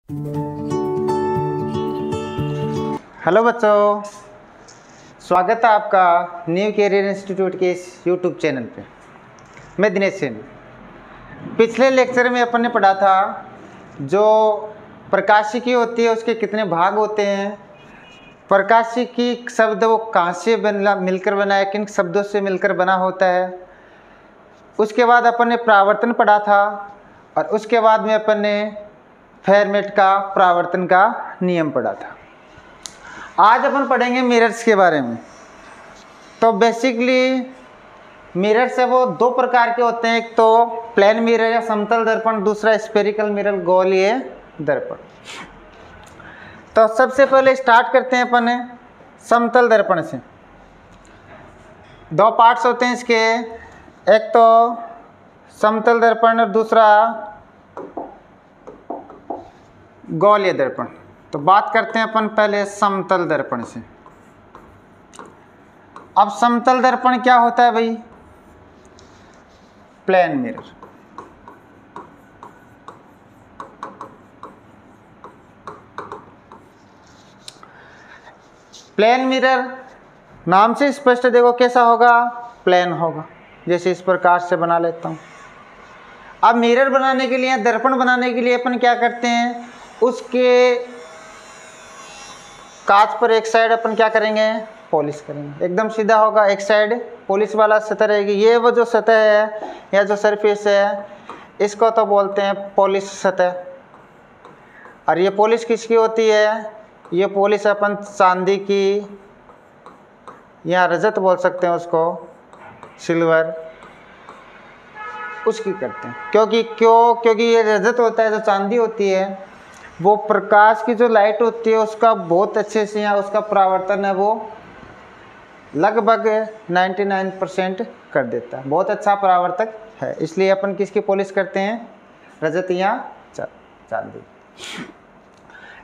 Hello बच्चों, स्वागत है आपका न्यू कैरियर इंस्टीट्यूट के इस यूट्यूब चैनल पे। मैं दिनेश सेन। पिछले लेक्चर में अपन ने पढ़ा था जो प्रकाशिकी होती है उसके कितने भाग होते हैं, प्रकाशिकी शब्द वो कहाँ से मिलकर बना है, किन शब्दों से मिलकर बना होता है। उसके बाद अपन ने परावर्तन पढ़ा था और उसके बाद में अपन ने फेरमेट का परावर्तन का नियम पढ़ा था। आज अपन पढ़ेंगे मिरर्स के बारे में। तो बेसिकली मिरर्स है वो दो प्रकार के होते हैं, एक तो प्लेन मिरर या समतल दर्पण, दूसरा स्फेरिकल मिरर गोलीय दर्पण। तो सबसे पहले स्टार्ट करते हैं अपन समतल दर्पण से। दो पार्ट्स होते हैं इसके, एक तो समतल दर्पण और दूसरा गोलीय दर्पण। तो बात करते हैं अपन पहले समतल दर्पण से। अब समतल दर्पण क्या होता है भाई? Plane mirror. प्लेन मिरर नाम से स्पष्ट देखो कैसा होगा, प्लेन होगा। जैसे इस प्रकार से बना लेता हूं। अब मिरर बनाने के लिए, दर्पण बनाने के लिए अपन क्या करते हैं, उसके कांच पर एक साइड अपन क्या करेंगे, पॉलिश करेंगे। एकदम सीधा होगा, एक साइड पॉलिश वाला सतह रहेगी। ये वो जो सतह है या जो सरफेस है इसको तो बोलते हैं पॉलिश सतह। और ये पॉलिश किसकी होती है? ये पॉलिश अपन चांदी की या रजत बोल सकते हैं उसको, सिल्वर, उसकी करते हैं। क्योंकि ये रजत होता है, जो चांदी होती है, वो प्रकाश की जो लाइट होती है उसका बहुत अच्छे से, या उसका परावर्तन है वो लगभग 99% कर देता है। बहुत अच्छा परावर्तक है, इसलिए अपन किसकी पॉलिश करते हैं? रजत या चांदी।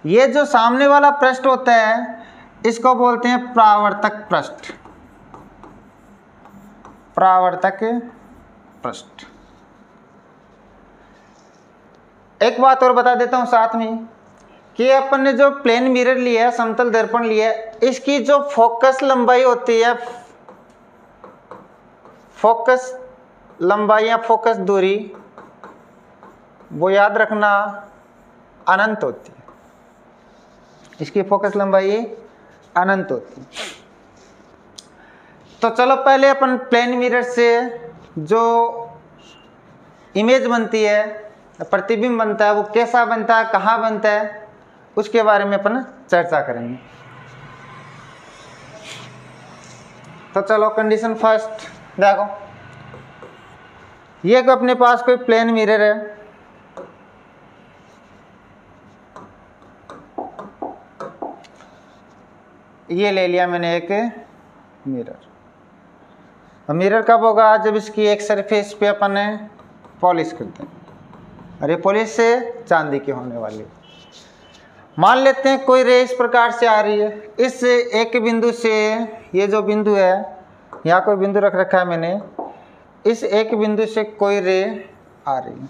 ये जो सामने वाला पृष्ठ होता है इसको बोलते हैं परावर्तक पृष्ठ। परावर्तक पृष्ठ। एक बात और बता देता हूं साथ में कि अपन ने जो प्लेन मिरर लिया है, समतल दर्पण लिया है, इसकी जो फोकस लंबाई होती है, फोकस लंबाई या फोकस दूरी, वो याद रखना अनंत होती है। इसकी फोकस लंबाई अनंत होती है। तो चलो पहले अपन प्लेन मिरर से जो इमेज बनती है, प्रतिबिंब बनता है, वो कैसा बनता है, कहाँ बनता है, उसके बारे में अपन चर्चा करेंगे। तो चलो कंडीशन फर्स्ट देखो, ये कि अपने पास कोई प्लेन मिरर है। ये ले लिया मैंने एक मिरर। और मिरर कब होगा? जब इसकी एक सरफेस पे अपन पॉलिश करते हैं। और ये पॉलिश से चांदी की होने वाली। मान लेते हैं कोई रे इस प्रकार से आ रही है, इस एक बिंदु से, ये जो बिंदु है यहाँ कोई बिंदु रख रखा है मैंने, इस एक बिंदु से कोई रे आ रही है।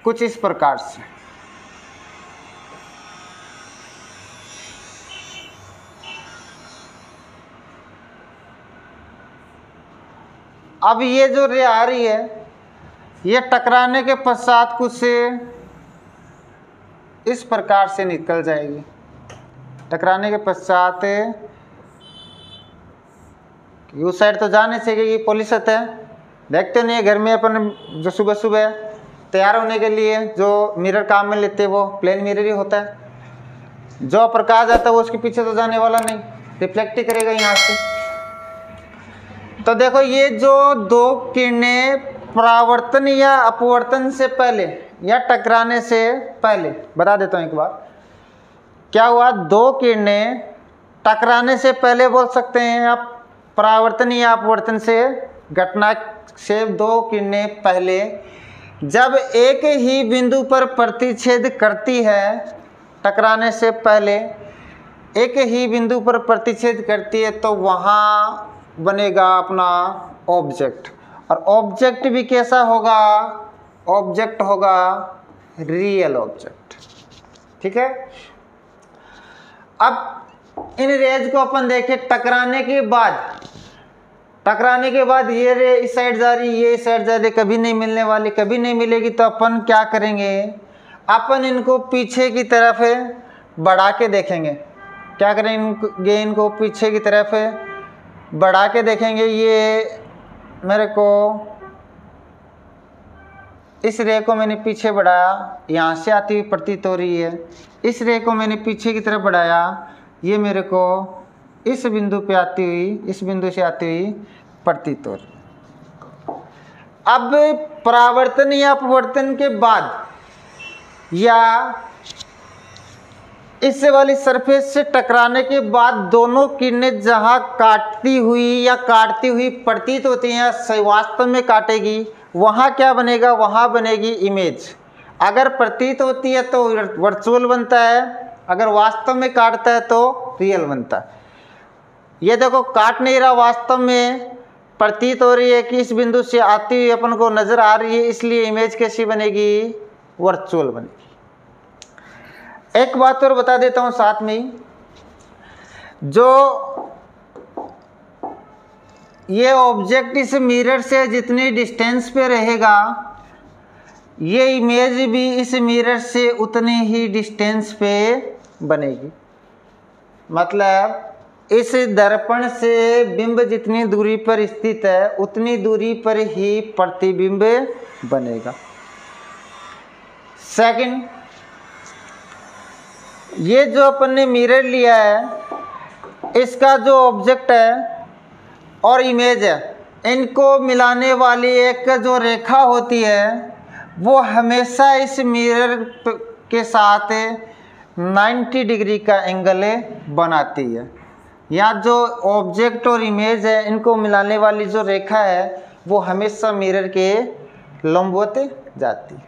कुछ इस प्रकार से। अब ये जो रे आ रही है, ये टकराने के पश्चात कुछ से इस प्रकार से निकल जाएगी। टकराने के पश्चात उस साइड तो जाने से ये पॉलिश सतह है। देखते नहीं है घर में अपन जो सुबह सुबह तैयार होने के लिए जो मिरर काम में लेते हैं वो प्लेन मिरर ही होता है। जो प्रकाश आता है वो उसके पीछे तो जाने वाला नहीं, रिफ्लेक्ट ही करेगा यहाँ से। तो देखो ये जो दो किरणें परावर्तन या अपवर्तन से पहले या टकराने से पहले, बता देता हूँ एक बार, क्या हुआ? दो किरणें टकराने से पहले बोल सकते हैं आप, परावर्तन या अपवर्तन से घटना से दो किरणें पहले जब एक ही बिंदु पर प्रतिच्छेद करती है, टकराने से पहले एक ही बिंदु पर प्रतिच्छेद करती है, तो वहाँ बनेगा अपना ऑब्जेक्ट। और ऑब्जेक्ट भी कैसा होगा, ऑब्जेक्ट होगा रियल ऑब्जेक्ट। ठीक है। अब इन रेज को अपन देखें, टकराने के बाद ये रे इस साइड जा रही, ये इस साइड जा रही, कभी नहीं मिलने वाली, कभी नहीं मिलेगी। तो अपन क्या करेंगे, अपन इनको पीछे की तरफ बढ़ा के देखेंगे। क्या करेंगे, इनको पीछे की तरफ बढ़ा के देखेंगे। ये मेरे को इस रे को मैंने पीछे बढ़ाया, यहाँ से आती हुई प्रतीत हो रही है। इस रे को मैंने पीछे की तरफ बढ़ाया, ये मेरे को इस बिंदु पे आती हुई, इस बिंदु से आती हुई प्रतीत हो रही। अब परावर्तन या अपवर्तन के बाद या इस वाली सरफेस से टकराने के बाद दोनों किरणें जहाँ काटती हुई प्रतीत होती हैं, वास्तव में काटेगी, वहाँ क्या बनेगा, वहाँ बनेगी इमेज। अगर प्रतीत होती है तो वर्चुअल बनता है, अगर वास्तव में काटता है तो रियल बनता है। ये देखो काट नहीं रहा, वास्तव में प्रतीत हो रही है कि इस बिंदु से आती हुई अपन को नजर आ रही है, इसलिए इमेज कैसी बनेगी, वर्चुअल बनेगी। एक बात और बता देता हूं साथ में ही, जो ये ऑब्जेक्ट इस मिरर से जितनी डिस्टेंस पे रहेगा, ये इमेज भी इस मिरर से उतनी ही डिस्टेंस पे बनेगी। मतलब इस दर्पण से बिंब जितनी दूरी पर स्थित है, उतनी दूरी पर ही प्रतिबिंब बनेगा। सेकंड, ये जो अपन ने मिरर लिया है, इसका जो ऑब्जेक्ट है और इमेज है, इनको मिलाने वाली एक जो रेखा होती है, वो हमेशा इस मिरर के साथ 90 डिग्री का एंगल बनाती है। या जो ऑब्जेक्ट और इमेज है, इनको मिलाने वाली जो रेखा है, वो हमेशा मिरर के लंबवत जाती है।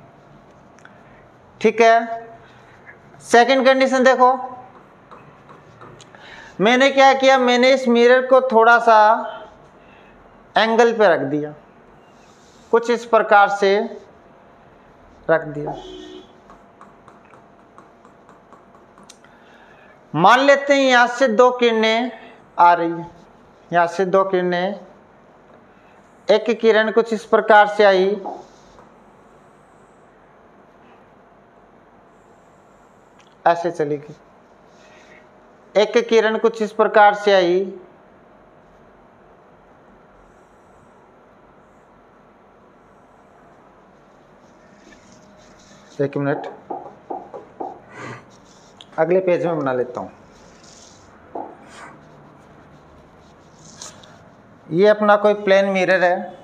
ठीक है। सेकंड कंडीशन देखो, मैंने क्या किया, मैंने इस मिरर को थोड़ा सा एंगल पे रख दिया, कुछ इस प्रकार से रख दिया। मान लेते हैं यहां से दो किरणें आ रही है, यहां से दो किरणें, एक किरण कुछ इस प्रकार से आई, ऐसे चलेगी। एक किरण कुछ इस प्रकार से आई, एक मिनट, अगले पेज में बना लेता हूं। ये अपना कोई प्लेन मिरर है,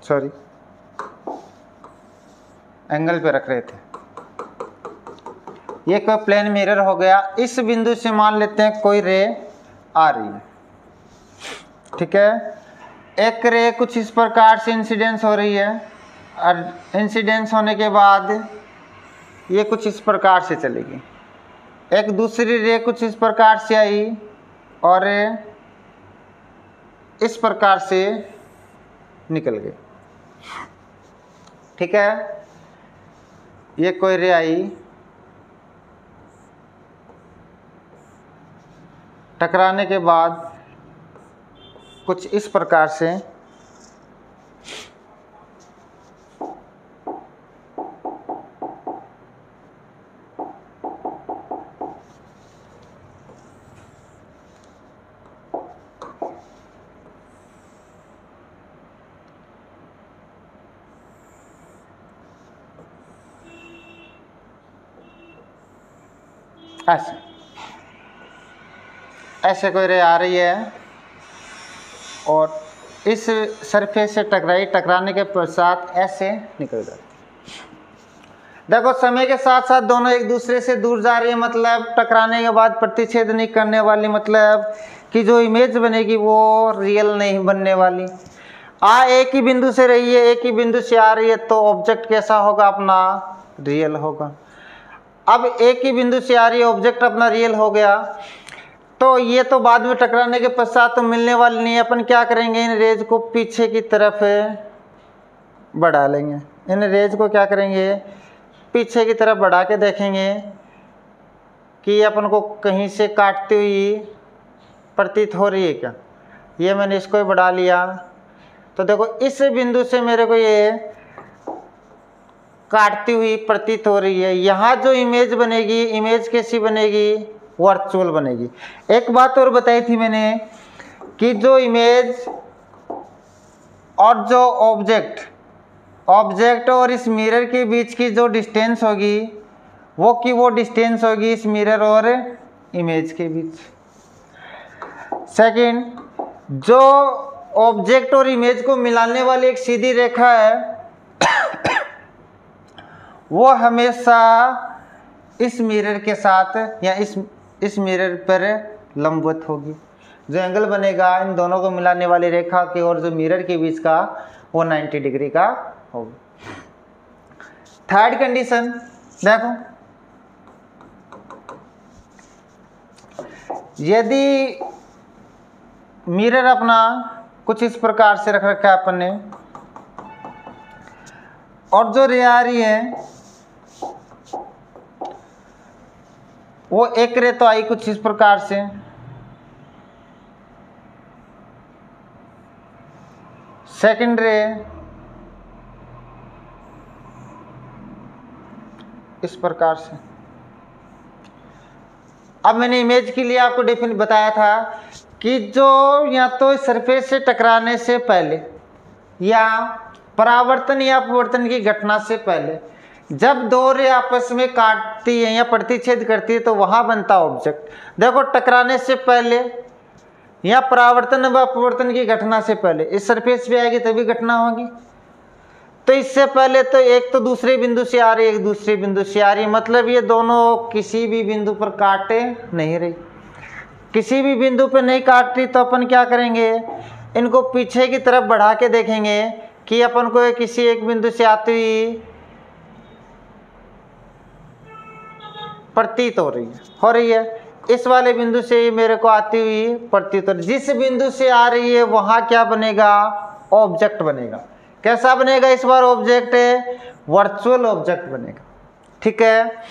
सॉरी एंगल पे रख रहे थे। ये कोई प्लेन मिरर हो गया, इस बिंदु से मान लेते हैं कोई रे आ रही है। ठीक है। एक रे कुछ इस प्रकार से इंसिडेंस हो रही है, और इंसिडेंस होने के बाद ये कुछ इस प्रकार से चलेगी। एक दूसरी रे कुछ इस प्रकार से आई और इस प्रकार से निकल गई। ठीक है। ये कोई रे आई, टकराने के बाद कुछ इस प्रकार से ऐसे कोई रे आ रही है और इस सरफेस से टकराने के पश्चात ऐसे निकल जाती है। देखो समय के साथ साथ दोनों एक दूसरे से दूर जा रही है, मतलब टकराने के बाद प्रतिच्छेद नहीं करने वाली, मतलब कि जो इमेज बनेगी वो रियल नहीं बनने वाली। एक ही बिंदु से रही है, एक ही बिंदु से आ रही है, तो ऑब्जेक्ट कैसा होगा, अपना रियल होगा। अब एक ही बिंदु से आ रही है, ऑब्जेक्ट अपना रियल हो गया। तो ये तो बाद में टकराने के पश्चात तो मिलने वाली नहीं है। अपन क्या करेंगे, इन रेज को पीछे की तरफ बढ़ा लेंगे। इन रेज को क्या करेंगे, पीछे की तरफ बढ़ा के देखेंगे कि अपन को कहीं से काटती हुई प्रतीत हो रही है क्या। ये मैंने इसको ही बढ़ा लिया, तो देखो इस बिंदु से मेरे को ये काटती हुई प्रतीत हो रही है। यहाँ जो इमेज बनेगी, इमेज कैसी बनेगी, वर्चुअल बनेगी। एक बात और बताई थी मैंने कि जो इमेज और जो ऑब्जेक्ट और इस मिरर के बीच की जो डिस्टेंस होगी वो डिस्टेंस होगी इस मिरर और इमेज के बीच। सेकंड, जो ऑब्जेक्ट और इमेज को मिलाने वाली एक सीधी रेखा है वो हमेशा इस मिरर के साथ या इस मिरर पर लंबवत होगी। जो एंगल बनेगा इन दोनों को मिलाने वाली रेखा की और जो मिरर के बीच का वो 90 डिग्री का होगा। थर्ड कंडीशन देखो, यदि मिरर अपना कुछ इस प्रकार से रख रखा है अपन ने और जो रे आ रही है वो एक रे तो आई कुछ इस प्रकार से, सेकंड रे इस प्रकार से। अब मैंने इमेज के लिए आपको डेफिनेट बताया था कि जो या तो सरफेस से टकराने से पहले या परावर्तन या अपवर्तन की घटना से पहले जब दो रे आपस में काटती है या प्रतिच्छेद करती है तो वहां बनता ऑब्जेक्ट। देखो टकराने से पहले या परावर्तन व अपवर्तन की घटना से पहले इस सरफेस पे आएगी तभी घटना होगी। तो इससे पहले तो एक तो दूसरे बिंदु से आ रही है, एक दूसरे बिंदु से आ रही है, मतलब ये दोनों किसी भी बिंदु पर काटे नहीं रही। किसी भी बिंदु पर नहीं काट रही तो अपन क्या करेंगे, इनको पीछे की तरफ बढ़ा के देखेंगे कि अपन को किसी एक बिंदु से आती हुई प्रतीत हो रही है। इस वाले बिंदु से मेरे को आती हुई प्रतीत हो रही है। जिस बिंदु से आ रही है वहां क्या बनेगा, ऑब्जेक्ट बनेगा। कैसा बनेगा इस बार ऑब्जेक्ट, वर्चुअल ऑब्जेक्ट बनेगा। ठीक है,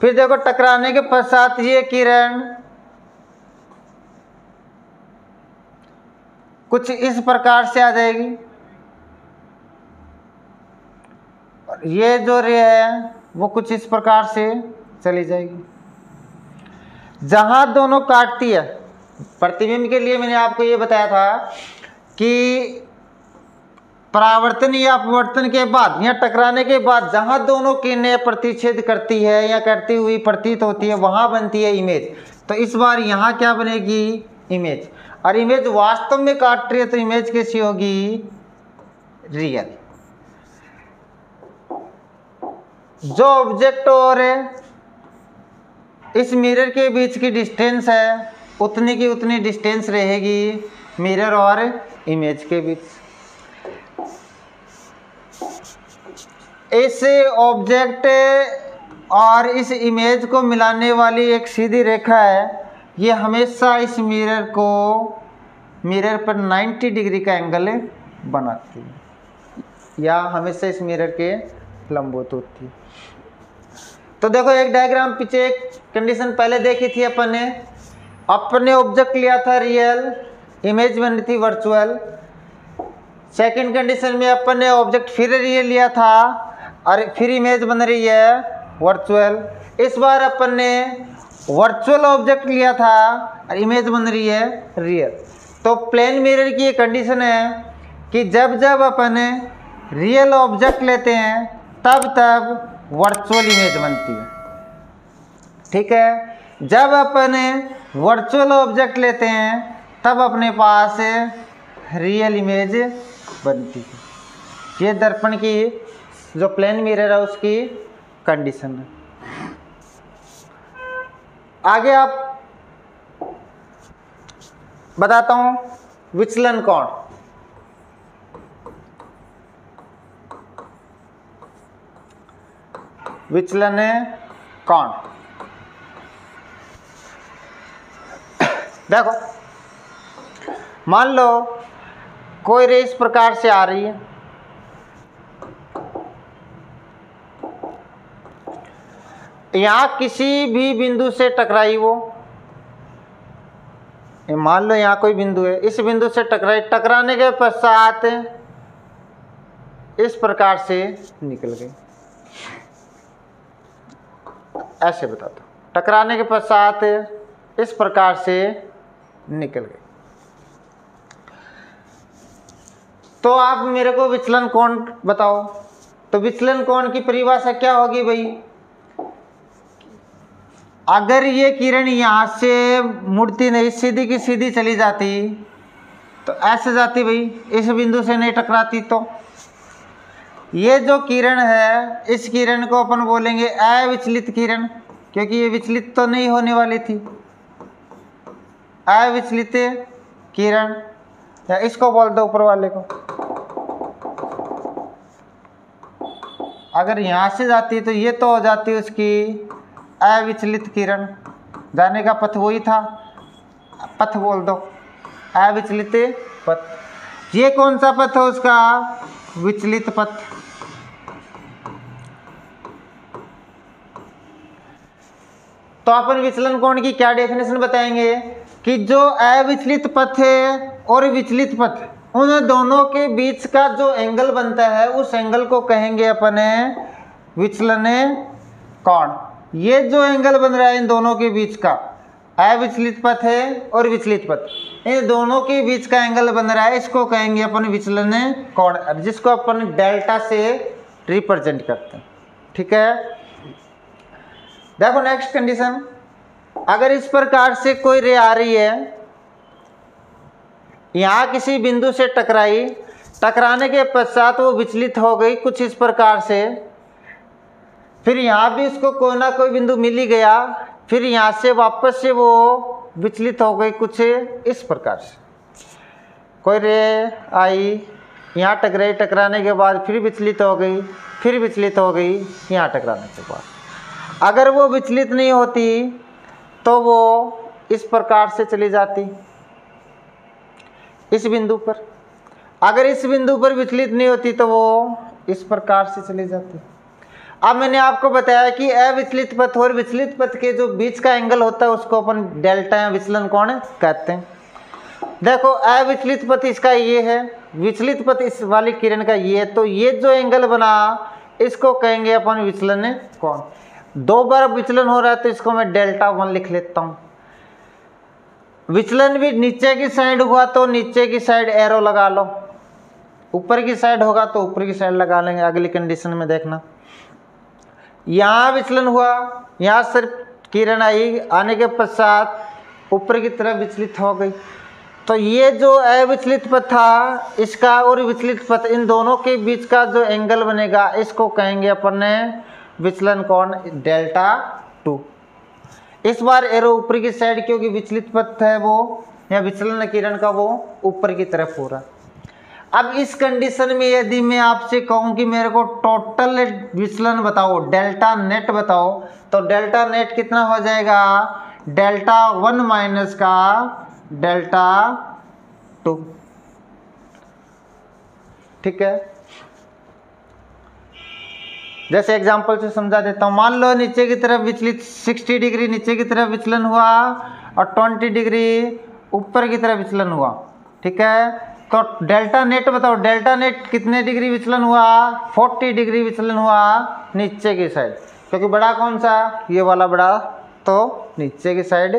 फिर देखो टकराने के पश्चात ये किरण कुछ इस प्रकार से आ जाएगी और ये जो रे है वो कुछ इस प्रकार से चली जाएगी। जहां दोनों काटती है, प्रतिबिंब के लिए मैंने आपको ये बताया था कि परावर्तन या अपवर्तन के बाद या टकराने के बाद जहां दोनों किरणें प्रतिच्छेद करती है या करती हुई प्रतीत होती है वहां बनती है इमेज। तो इस बार यहाँ क्या बनेगी, इमेज। और इमेज वास्तव में काट रही है तो इमेज कैसी होगी, रियल। जो ऑब्जेक्ट और इस मिरर के बीच की डिस्टेंस है उतनी की उतनी डिस्टेंस रहेगी मिरर और इमेज के बीच। इस ऑब्जेक्ट और इस इमेज को मिलाने वाली एक सीधी रेखा है, ये हमेशा इस मिरर पर 90 डिग्री का एंगल बनाती है या हमेशा इस मिरर के लंबवत होती है। तो देखो एक डायग्राम पीछे एक कंडीशन पहले देखी थी अपन ने ऑब्जेक्ट लिया था रियल, इमेज बनी थी वर्चुअल। सेकंड कंडीशन में अपन ने ऑब्जेक्ट फिर रियल लिया था और फिर इमेज बन रही है वर्चुअल। इस बार अपन ने वर्चुअल ऑब्जेक्ट लिया था और इमेज बन रही है रियल। तो प्लेन मिरर की ये कंडीशन है कि जब जब अपन रियल ऑब्जेक्ट लेते हैं तब वर्चुअल इमेज बनती है। ठीक है, जब अपन वर्चुअल ऑब्जेक्ट लेते हैं तब अपने पास रियल इमेज बनती है। ये दर्पण की जो प्लेन मिरर है उसकी कंडीशन है। आगे आप बताता हूं विचलन कोण। विचलन कोण देखो मान लो कोई रे इस प्रकार से आ रही है, यहां किसी भी बिंदु से टकराई वो, मान लो यहां कोई बिंदु है, इस बिंदु से टकराई, टकराने के पश्चात इस प्रकार से निकल गई, ऐसे बता दो, टकराने के पश्चात इस प्रकार से निकल गई। तो आप मेरे को विचलन कोण बताओ। तो विचलन कोण की परिभाषा क्या होगी भाई, अगर ये किरण यहां से मुड़ती नहीं, सीधी की सीधी चली जाती तो ऐसे जाती भाई, इस बिंदु से नहीं टकराती, तो ये जो किरण है इस किरण को अपन बोलेंगे अविचलित किरण, क्योंकि ये विचलित तो नहीं होने वाली थी, अविचलित किरण, या इसको बोल दो ऊपर वाले को, अगर यहां से जाती तो ये तो हो जाती उसकी अविचलित किरण, जाने का पथ वही था, पथ बोल दो अविचलित पथ। ये कौन सा पथ है उसका, विचलित पथ। तो अपन विचलन कोण की क्या डेफिनेशन बताएंगे कि जो अविचलित पथ है और विचलित पथ, उन दोनों के बीच का जो एंगल बनता है उस एंगल को कहेंगे अपन विचलन कोण। ये जो एंगल बन रहा है इन दोनों के बीच का, अविचलित पथ है और विचलित पथ, इन दोनों के बीच का एंगल बन रहा है, इसको कहेंगे अपन विचलन कोण, जिसको अपन डेल्टा से रिप्रेजेंट करते हैं। ठीक है, देखो नेक्स्ट कंडीशन, अगर इस प्रकार से कोई रे आ रही है, यहां किसी बिंदु से टकराई, टकराने के पश्चात वो विचलित हो गई कुछ इस प्रकार से, फिर यहां भी उसको कोई ना कोई बिंदु मिल ही गया, फिर यहां से वापस से वो विचलित हो गई कुछ इस प्रकार से, कोई रे आई यहाँ टकराई, टकराने के बाद फिर विचलित हो गई, फिर विचलित हो गई यहाँ टकराने के बाद, अगर वो विचलित नहीं होती तो वो इस प्रकार से चली जाती इस बिंदु पर, अगर इस बिंदु पर विचलित नहीं होती तो वो इस प्रकार से चली जाती। अब मैंने आपको बताया कि अविचलित पथ और विचलित पथ के जो बीच का एंगल होता है उसको अपन डेल्टा या विचलन कोण कहते हैं। देखो अविचलित पथ इसका ये है, विचलित पथ इस वाली किरण का ये है, तो ये जो एंगल बना इसको कहेंगे अपन विचलन कोण। दो बार विचलन हो रहा है तो इसको मैं डेल्टा 1 लिख लेता हूँ। विचलन भी नीचे की साइड हुआ तो नीचे की साइड एरो लगा लो, ऊपर की साइड होगा तो ऊपर की साइड लगा लेंगे। अगली कंडीशन में देखना, यहाँ विचलन हुआ, यहाँ सिर्फ किरण आई, आने के पश्चात ऊपर की तरफ विचलित हो गई, तो ये जो अविचलित पथ था इसका और विचलित पथ, इन दोनों के बीच का जो एंगल बनेगा इसको कहेंगे अपन ने विचलन कोण डेल्टा 2। इस बार एरो ऊपर की साइड, क्योंकि विचलित पथ है वो या विचलन किरण का वो ऊपर की तरफ हो रहा। अब इस कंडीशन में यदि मैं आपसे कहूं कि मेरे को टोटल विचलन बताओ, डेल्टा नेट बताओ, तो डेल्टा नेट कितना हो जाएगा, डेल्टा 1 माइनस का डेल्टा 2। ठीक है, जैसे एग्जांपल से समझा देता हूं। मान लो नीचे की तरफ विचलित 60 डिग्री नीचे की तरफ विचलन हुआ और 20 डिग्री ऊपर की तरफ विचलन हुआ। ठीक है, तो डेल्टा नेट बताओ, डेल्टा नेट कितने डिग्री विचलन हुआ, 40 डिग्री विचलन हुआ नीचे की साइड, क्योंकि बड़ा कौन सा, ये वाला बड़ा, तो नीचे की साइड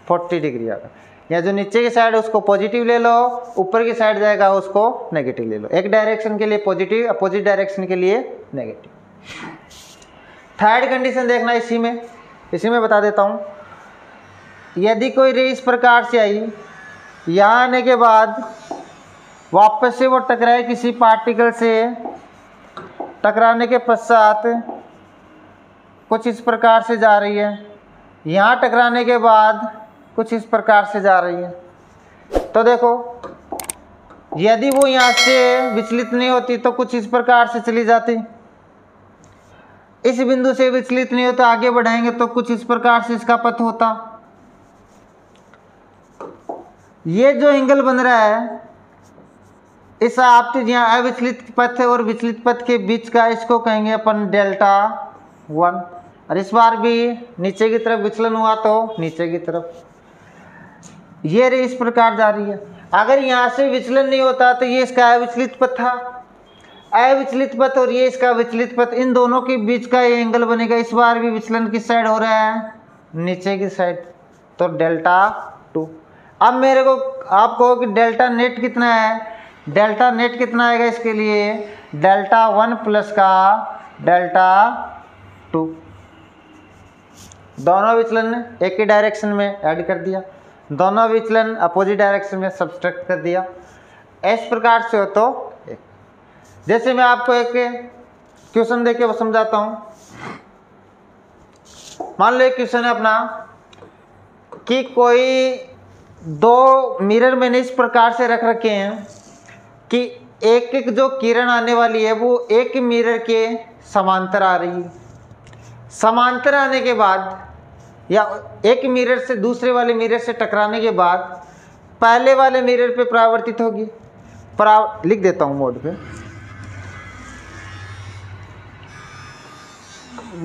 40 डिग्री आएगा। या जो नीचे की साइड है उसको पॉजिटिव ले लो, ऊपर की साइड जाएगा उसको नेगेटिव ले लो। एक डायरेक्शन के लिए पॉजिटिव, अपोजिट डायरेक्शन के लिए नेगेटिव। थर्ड कंडीशन देखना, इसी में बता देता हूँ। यदि कोई रे इस प्रकार से आई, यहाँ आने के बाद वापस से वो टकराए किसी पार्टिकल से, टकराने के पश्चात कुछ इस प्रकार से जा रही है, यहाँ टकराने के बाद कुछ इस प्रकार से जा रही है, तो देखो यदि वो यहाँ से विचलित नहीं होती तो कुछ इस प्रकार से चली जाती, इस बिंदु से विचलित नहीं होता, आगे बढ़ाएंगे तो कुछ इस प्रकार से इसका पथ होता। ये जो एंगल बन रहा है इस आपतित यहाँ अविचलित पथ और विचलित पथ के बीच का, इसको कहेंगे अपन डेल्टा 1। और इस बार भी नीचे की तरफ विचलन हुआ तो नीचे की तरफ ये रे इस प्रकार जा रही है। अगर यहाँ से विचलन नहीं होता तो ये इसका अविचलित पथ था, अविचलित पथ और ये इसका विचलित पथ, इन दोनों के बीच का ये एंगल बनेगा। इस बार भी विचलन किस साइड हो रहा है, नीचे की साइड, तो डेल्टा 2। अब मेरे को आप कहो कि डेल्टा नेट कितना है, डेल्टा नेट कितना आएगा, इसके लिए डेल्टा 1 प्लस का डेल्टा 2, दोनों विचलन एक ही डायरेक्शन में ऐड कर दिया, दोनों विचलन अपोजिट डायरेक्शन में सब्सट्रैक्ट कर दिया। इस प्रकार से हो तो एक, जैसे मैं आपको एक क्वेश्चन दे के समझाता हूँ। मान लो एक क्वेश्चन है अपना कि कोई दो मिरर मैंने इस प्रकार से रख रखे हैं कि एक एक जो किरण आने वाली है वो एक मिरर के समांतर आ रही है। समांतर आने के बाद या एक मिरर से दूसरे वाले मिरर से टकराने के बाद पहले वाले मिरर पे परावर्तित होगी। लिख देता हूँ मोड पे,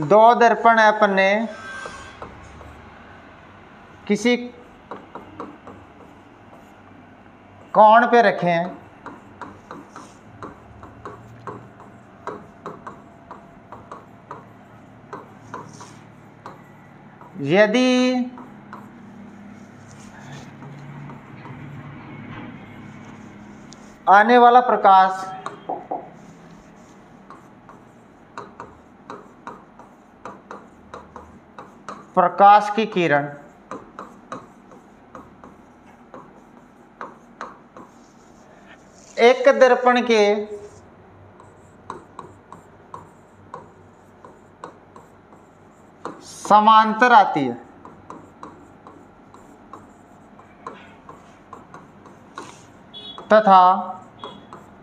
दो दर्पण है अपन ने किसी कोण पे रखे हैं, यदि आने वाला प्रकाश की किरण एक दर्पण के समांतर आती है तथा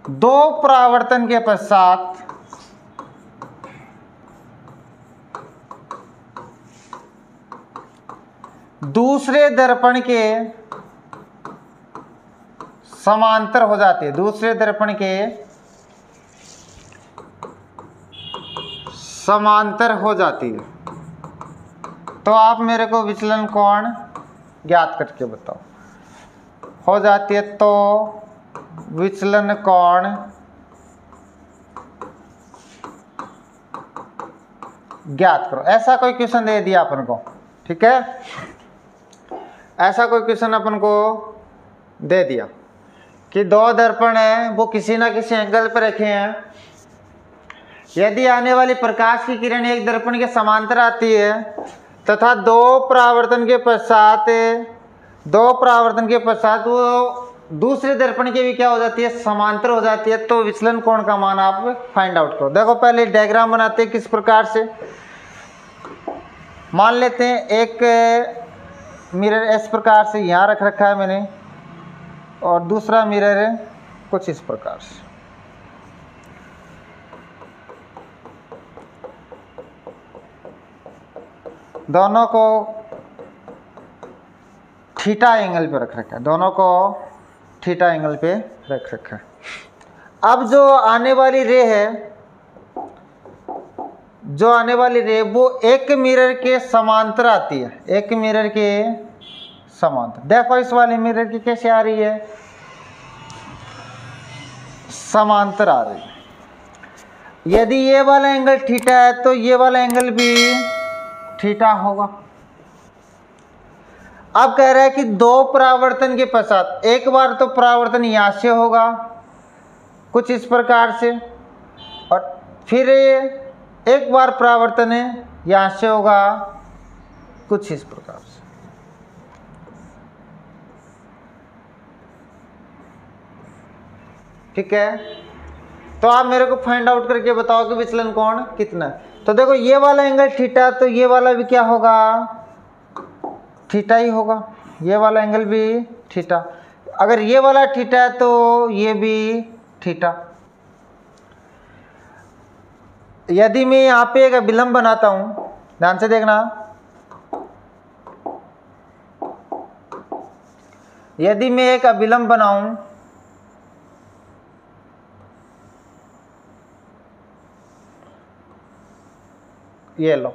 दो परावर्तन के पश्चात दूसरे दर्पण के समांतर हो जाती है, दूसरे दर्पण के समांतर हो जाती है, तो आप मेरे को विचलन कोण ज्ञात करके बताओ। हो जाती है तो विचलन कोण ज्ञात करो। ऐसा कोई क्वेश्चन दे दिया अपन को, ठीक है, ऐसा कोई क्वेश्चन अपन को दे दिया कि दो दर्पण है वो किसी ना किसी एंगल पर रखे हैं, यदि आने वाली प्रकाश की किरण एक दर्पण के समांतर आती है तथा दो परावर्तन के पश्चात वो दूसरे दर्पण के भी क्या हो जाती है, समांतर हो जाती है, तो विचलन कोण का मान आप फाइंड आउट करो। देखो पहले डायग्राम बनाते हैं किस प्रकार से। मान लेते हैं एक मिरर इस प्रकार से यहाँ रख रखा है मैंने और दूसरा मिरर है कुछ इस प्रकार से। दोनों को थीटा एंगल पे रख रखा है, दोनों को थीटा एंगल पे रख रखा है। अब जो आने वाली रे है, जो आने वाली रे वो एक मिरर के समांतर आती है, एक मिरर के समांतर। देखो इस वाले मिरर की कैसे आ रही है, समांतर आ रही है। यदि ये वाला एंगल थीटा है तो ये वाला एंगल भी थीटा होगा। अब कह रहा है कि दो परावर्तन के पश्चात, एक बार तो परावर्तन यहाँ से होगा कुछ इस प्रकार से, और फिर एक बार परावर्तन है यहाँ से होगा कुछ इस प्रकार से। ठीक है, तो आप मेरे को फाइंड आउट करके बताओ कि विचलन कोण कितना है। तो देखो ये वाला एंगल थीटा, तो ये वाला भी क्या होगा, थीटा ही होगा, ये वाला एंगल भी थीटा। अगर ये वाला थीटा है तो ये भी थीटा। यदि मैं यहाँ पे एक अभिलंब बनाता हूँ, ध्यान से देखना, यदि मैं एक अभिलंब बनाऊं, ये लो,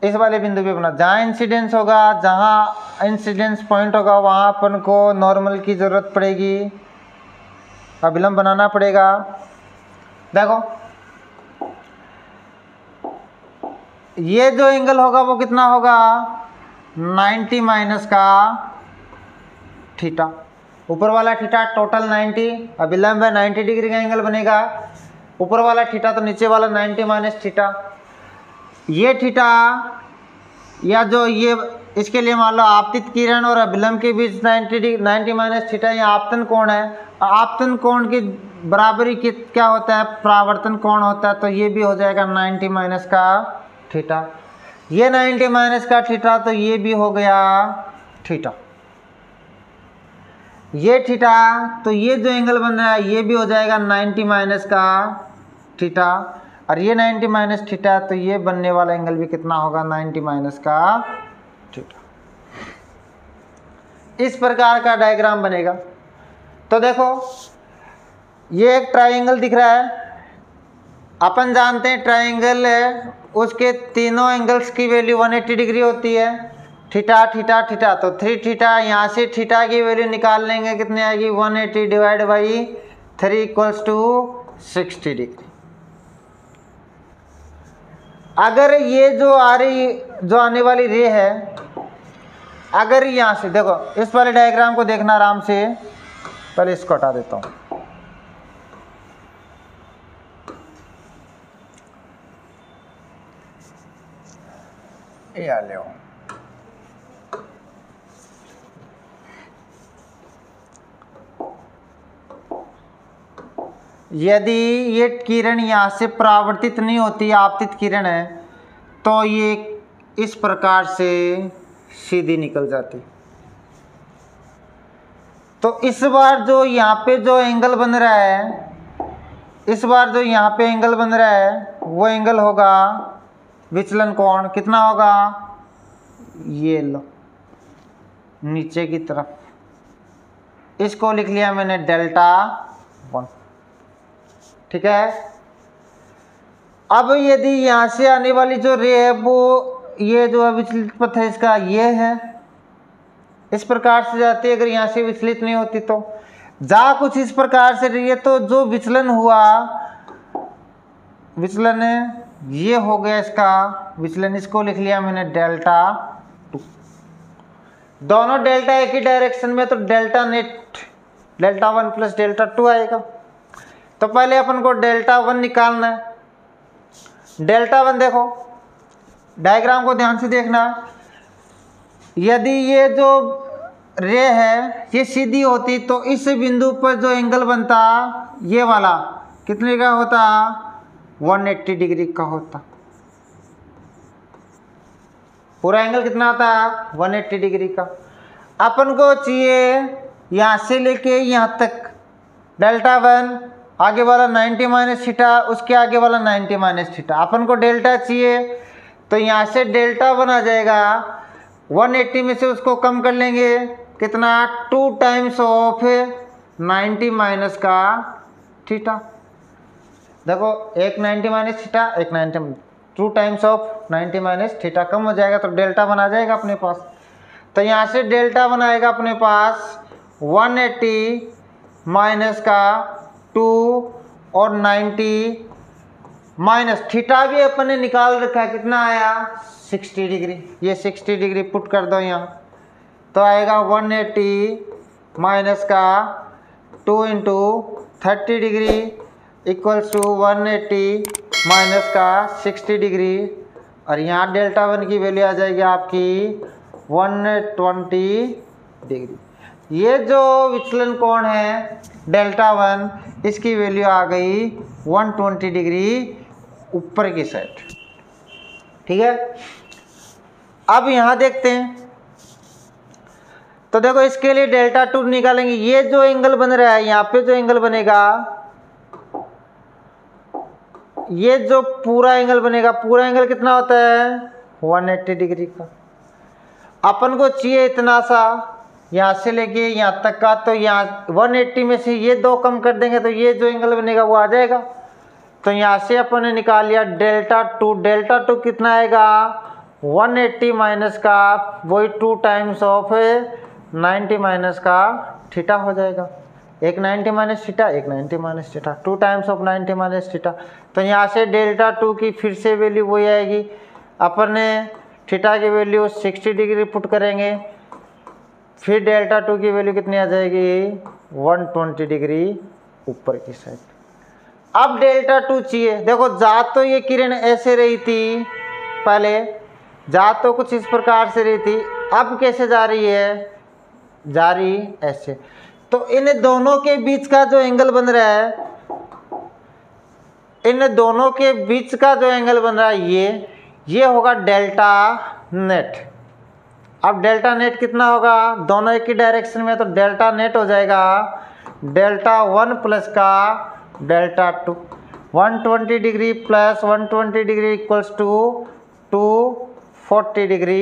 इस वाले बिंदु पे बना, जहां इंसिडेंस होगा, जहां इंसिडेंस पॉइंट होगा वहां अपन को नॉर्मल की जरूरत पड़ेगी, अभिलंब बनाना पड़ेगा। देखो ये जो एंगल होगा वो कितना होगा, 90 माइनस का थीटा, ऊपर वाला थीटा टोटल 90, अभिलंब है 90 डिग्री का एंगल बनेगा, ऊपर वाला थीटा तो नीचे वाला 90 माइनस थीटा। ये थीटा या जो ये इसके लिए मान लो आपतित किरण और अभिलंब के बीच 90 माइनस थीटा, ये आपतन कोण है। आपतन कोण की बराबरी क्या होता है, परावर्तन कोण होता है, तो ये भी हो जाएगा 90 माइनस का थीटा। ये 90 माइनस का थीटा, तो ये भी हो गया थीटा। ये थीटा, तो ये जो एंगल बन रहा है ये भी हो जाएगा 90 माइनस का थीटा, और ये 90 माइनस थीटा, तो ये बनने वाला एंगल भी कितना होगा, 90 माइनस का थीटा। इस प्रकार का डायग्राम बनेगा। तो देखो ये एक ट्रायंगल दिख रहा है, अपन जानते हैं ट्रायंगल है उसके तीनों एंगल्स की वैल्यू 180 डिग्री होती है, थीटा थीटा थीटा, तो 3 थीटा, यहाँ से थीटा की वैल्यू निकाल लेंगे, कितनी आएगी, 180 divide by 3 equals to 60 degree. अगर ये जो आने वाली रे है, अगर यहाँ से देखो, इस वाले डायग्राम को देखना आराम से, पहले इसको हटा देता हूँ। ये ले आओ, यदि ये किरण यहाँ से परावर्तित नहीं होती, आपतित किरण है, तो ये इस प्रकार से सीधी निकल जाती। तो इस बार जो यहाँ पे जो एंगल बन रहा है, इस बार जो यहाँ पे एंगल बन रहा है वो एंगल होगा विचलन कोण, कितना होगा, ये लो नीचे की तरफ, इसको लिख लिया मैंने डेल्टा 1, ठीक है। अब यदि यहाँ से आने वाली जो रे है वो ये जो विचलित पथ है इसका ये है, इस प्रकार से जाती है, अगर यहाँ से विचलित नहीं होती तो जा कुछ इस प्रकार से रही है, तो जो विचलन हुआ, विचलन ये हो गया इसका विचलन, इसको लिख लिया मैंने डेल्टा 2। दोनों डेल्टा एक ही डायरेक्शन में, तो delta net delta 1 plus delta 2 आएगा। तो पहले अपन को डेल्टा 1 निकालना है। डेल्टा 1 देखो, डायग्राम को ध्यान से देखना, यदि ये जो रे है ये सीधी होती तो इस बिंदु पर जो एंगल बनता ये वाला कितने का होता, 180 डिग्री का होता। पूरा एंगल कितना होता, 180 डिग्री का। अपन को चाहिए यहाँ से लेके यहाँ तक डेल्टा 1, आगे वाला 90 माइनस थीटा, उसके आगे वाला 90 माइनस थीटा। अपन को डेल्टा चाहिए, तो यहाँ से डेल्टा 1 आ जाएगा, 180 में से उसको कम कर लेंगे, कितना, 2 टाइम्स ऑफ 90 माइनस का थीटा। देखो एक 90 माइनस थीटा, एक 90, 2 टाइम्स ऑफ 90 माइनस थीटा, कम हो जाएगा तो डेल्टा 1 आ जाएगा अपने पास। तो यहाँ से डेल्टा 1 आएगा अपने पास 180 माइनस का 2 और 90 माइनस थीटा भी अपन ने निकाल रखा है, कितना आया, 60 डिग्री। ये 60 डिग्री पुट कर दो यहाँ, तो आएगा 180 माइनस का 2 into 30 degree equals to 180 minus का 60 डिग्री, और यहाँ डेल्टा 1 की वैल्यू आ जाएगी आपकी 120 डिग्री। ये जो विचलन कोण है डेल्टा 1, इसकी वैल्यू आ गई 120 डिग्री ऊपर की साइड, ठीक है। अब यहाँ देखते हैं, तो देखो इसके लिए डेल्टा 2 निकालेंगे। ये जो एंगल बन रहा है यहाँ पे जो एंगल बनेगा, ये जो पूरा एंगल बनेगा, पूरा एंगल कितना होता है, 180 डिग्री का। अपन को चाहिए इतना सा, यहाँ से लेके यहाँ तक का, तो यहाँ 180 में से ये 2 कम कर देंगे तो ये जो एंगल बनेगा वो आ जाएगा। तो यहाँ से अपन ने निकाल लिया डेल्टा 2। डेल्टा 2 कितना आएगा 180 माइनस का वही 2 टाइम्स ऑफ 90 माइनस का थीटा हो जाएगा। एक 90 माइनस थीटा, एक 90 minus theta, 2 times of 90 minus theta. तो यहाँ से डेल्टा 2 की फिर से वैल्यू वही आएगी। अपन ने थीटा की वैल्यू 60 डिग्री पुट करेंगे, फिर डेल्टा 2 की वैल्यू कितनी आ जाएगी 120 डिग्री ऊपर की साइड। अब डेल्टा 2 चाहिए। देखो जा तो ये किरण ऐसे रही थी, पहले जा तो कुछ इस प्रकार से रही थी, अब कैसे जा रही है, जा रही ऐसे। तो इन दोनों के बीच का जो एंगल बन रहा है, इन दोनों के बीच का जो एंगल बन रहा है ये होगा डेल्टा नेट। अब डेल्टा नेट कितना होगा, दोनों एक ही डायरेक्शन में, तो डेल्टा नेट हो जाएगा डेल्टा 1 प्लस का delta 2। 120 degree plus 120 degree equals to 240 degree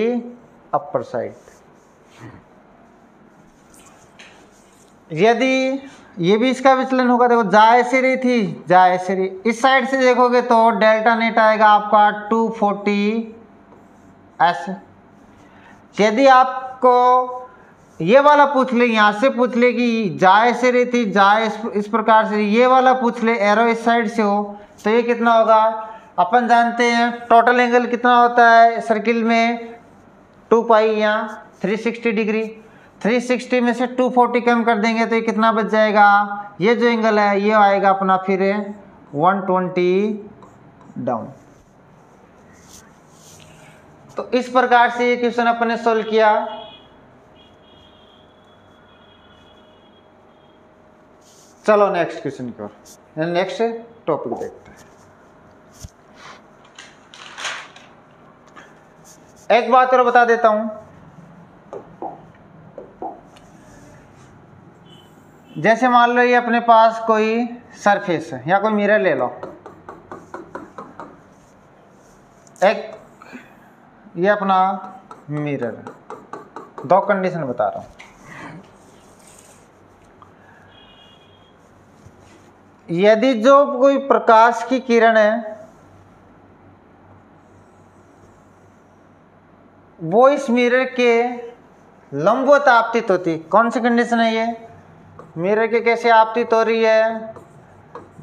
upper side. यदि ये भी इसका विचलन होगा, देखो जा ऐसे रही थी, जा ऐसे रही, इस साइड से देखोगे तो डेल्टा नेट आएगा आपका 240 ऐसे। यदि आपको ये वाला पूछ ले, यहाँ से पूछ ले कि जा ऐसे रही थी, जा इस प्रकार से, ये वाला पूछ ले एरो इस साइड से हो, तो ये कितना होगा। अपन जानते हैं टोटल एंगल कितना होता है सर्किल में 2 पाई, यहाँ 360 डिग्री। 360 में से 240 कम कर देंगे तो ये कितना बच जाएगा, ये जो एंगल है ये आएगा अपना फिर 120 डाउन। तो इस प्रकार से ये क्वेश्चन अपन ने सोल्व किया। चलो नेक्स्ट क्वेश्चन की ओर, नेक्स्ट टॉपिक देखते हैं। एक बात और बता देता हूं, जैसे मान लो ये अपने पास कोई सरफेस है या कोई मिरर ले लो, एक ये अपना मिरर है, 2 कंडीशन बता रहा हूं। यदि जो कोई प्रकाश की किरण है वो इस मिरर के लंबवत आपतित होती, कौन सी कंडीशन है ये, मिरर के कैसे आपतित हो रही है,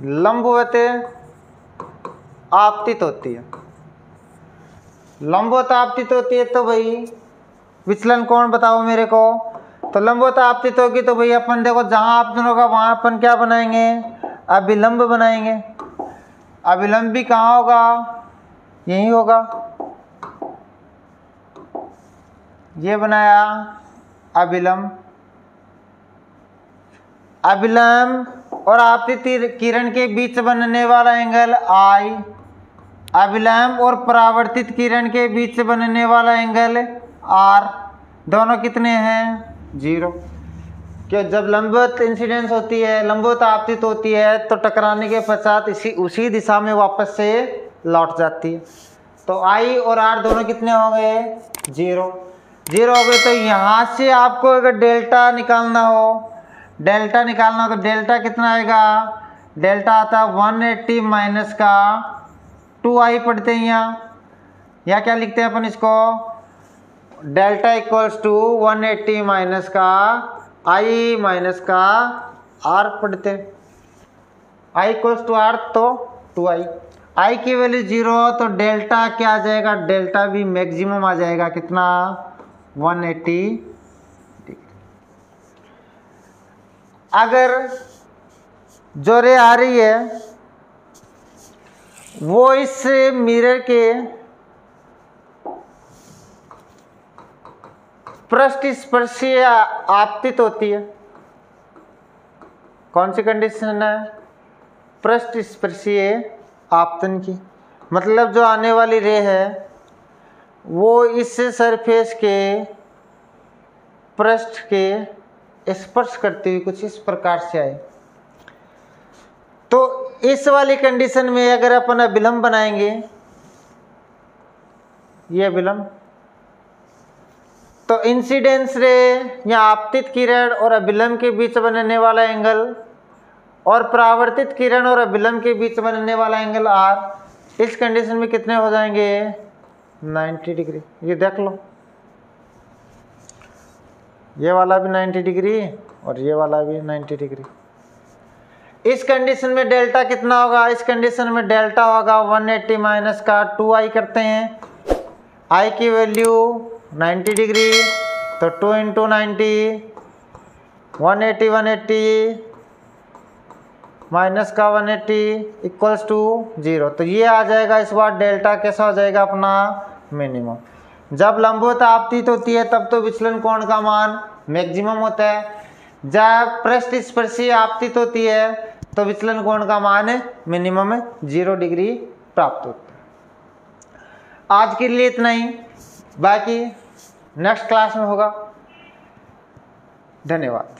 लंबवत आपतित होती है। लंबवत आपतित होती है तो भाई विचलन कौन बताओ मेरे को। तो लंबवत आपतित होगी तो भाई अपन देखो जहां आपतित होगा वहां अपन क्या बनाएंगे, अभिलंब बनाएंगे। अभिलंब भी कहाँ होगा, यही होगा, ये बनाया अभिलंब। अभिलंब और आपतित किरण के बीच बनने वाला एंगल I, अभिलंब और परावर्तित किरण के बीच बनने वाला एंगल R, दोनों कितने हैं 0। कि जब लंबवत इंसिडेंस होती है, लंबवत आपतित होती है तो टकराने के पश्चात उसी दिशा में वापस से लौट जाती है। तो I और R दोनों कितने हो गए 0 हो गए। तो यहाँ से आपको अगर डेल्टा निकालना हो, तो डेल्टा कितना आएगा, डेल्टा आता है 180 माइनस का 2I पढ़ते हैं यहाँ क्या लिखते हैं अपन इसको, डेल्टा इक्वल्स टू 180 माइनस का I माइनस का R पढ़ते, I इक्वल्स टू R तो 2I, I की वैल्यू 0 तो डेल्टा क्या आ जाएगा, डेल्टा भी मैक्सिमम आ जाएगा कितना 180। अगर जो रे आ रही है वो इस मिरर के पृष्ठ स्पर्शीय आपतित होती है, कौन सी कंडीशन है, पृष्ठ स्पर्शीय आपतन की, मतलब जो आने वाली रे है वो इस सरफेस के पृष्ठ के स्पर्श करती हुई कुछ इस प्रकार से आए। तो इस वाली कंडीशन में अगर अपन अभिलंब बनाएंगे, ये अभिलंब, तो इंसिडेंस रे या आपतित किरण और अभिलंब के बीच बनने वाला एंगल और परावर्तित किरण और अभिलंब के बीच बनने वाला एंगल आर इस कंडीशन में कितने हो जाएंगे 90 डिग्री। ये देख लो, ये वाला भी 90 डिग्री और ये वाला भी 90 डिग्री। इस कंडीशन में डेल्टा कितना होगा, इस कंडीशन में डेल्टा होगा 180 माइनस का 2i करते हैं, i की वैल्यू 90 डिग्री तो 2 इंटू 90 180 माइनस का 180 इक्वल्स टू 0। तो ये आ जाएगा, इस बार डेल्टा कैसा हो जाएगा अपना मिनिमम। जब लंबवत आपतित होती है तब तो विचलन कोण का मान मैक्सिमम होता है, जब पृष्ठ स्पर्शी आपतित होती है तो विचलन कोण का मान मिनिमम 0 डिग्री प्राप्त होता है। आज के लिए इतना ही, बाकी नेक्स्ट क्लास में होगा। धन्यवाद।